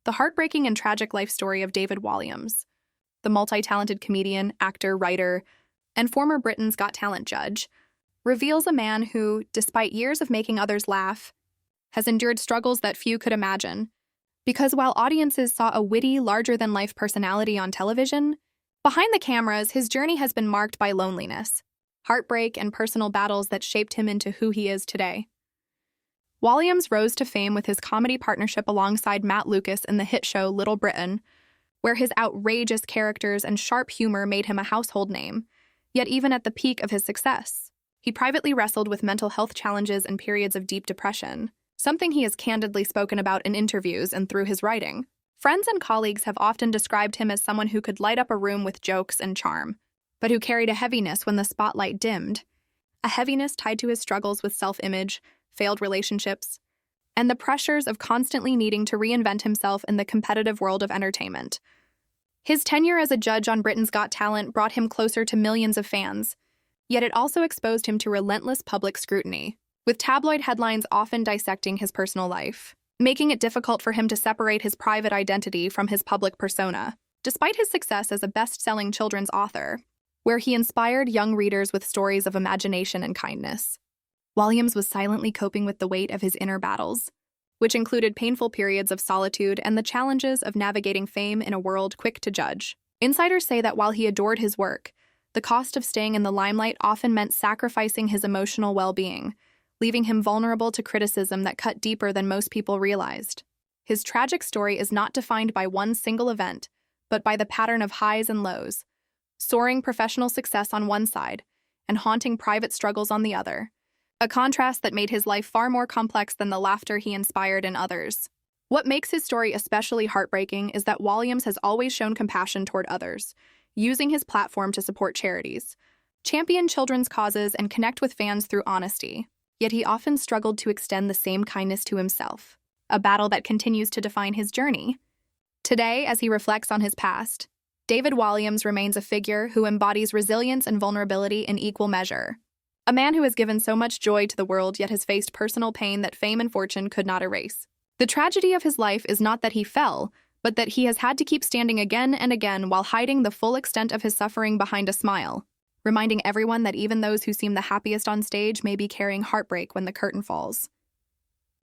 The heartbreaking and tragic life story of David Walliams, the multi-talented comedian, actor, writer, and former Britain's Got Talent judge, reveals a man who, despite years of making others laugh, has endured struggles that few could imagine. Because while audiences saw a witty, larger-than-life personality on television, behind the cameras, his journey has been marked by loneliness, heartbreak, and personal battles that shaped him into who he is today. Walliams rose to fame with his comedy partnership alongside Matt Lucas in the hit show Little Britain, where his outrageous characters and sharp humor made him a household name. Yet even at the peak of his success, he privately wrestled with mental health challenges and periods of deep depression, something he has candidly spoken about in interviews and through his writing. Friends and colleagues have often described him as someone who could light up a room with jokes and charm, but who carried a heaviness when the spotlight dimmed, a heaviness tied to his struggles with self-image, failed relationships, and the pressures of constantly needing to reinvent himself in the competitive world of entertainment. His tenure as a judge on Britain's Got Talent brought him closer to millions of fans, yet it also exposed him to relentless public scrutiny, with tabloid headlines often dissecting his personal life, making it difficult for him to separate his private identity from his public persona. Despite his success as a best-selling children's author, where he inspired young readers with stories of imagination and kindness, Walliams was silently coping with the weight of his inner battles, which included painful periods of solitude and the challenges of navigating fame in a world quick to judge. Insiders say that while he adored his work, the cost of staying in the limelight often meant sacrificing his emotional well-being, leaving him vulnerable to criticism that cut deeper than most people realized. His tragic story is not defined by one single event, but by the pattern of highs and lows, soaring professional success on one side and haunting private struggles on the other, a contrast that made his life far more complex than the laughter he inspired in others. What makes his story especially heartbreaking is that Walliams has always shown compassion toward others, using his platform to support charities, champion children's causes, and connect with fans through honesty. Yet he often struggled to extend the same kindness to himself, a battle that continues to define his journey. Today, as he reflects on his past, David Walliams remains a figure who embodies resilience and vulnerability in equal measure. A man who has given so much joy to the world yet has faced personal pain that fame and fortune could not erase. The tragedy of his life is not that he fell, but that he has had to keep standing again and again while hiding the full extent of his suffering behind a smile, reminding everyone that even those who seem the happiest on stage may be carrying heartbreak when the curtain falls.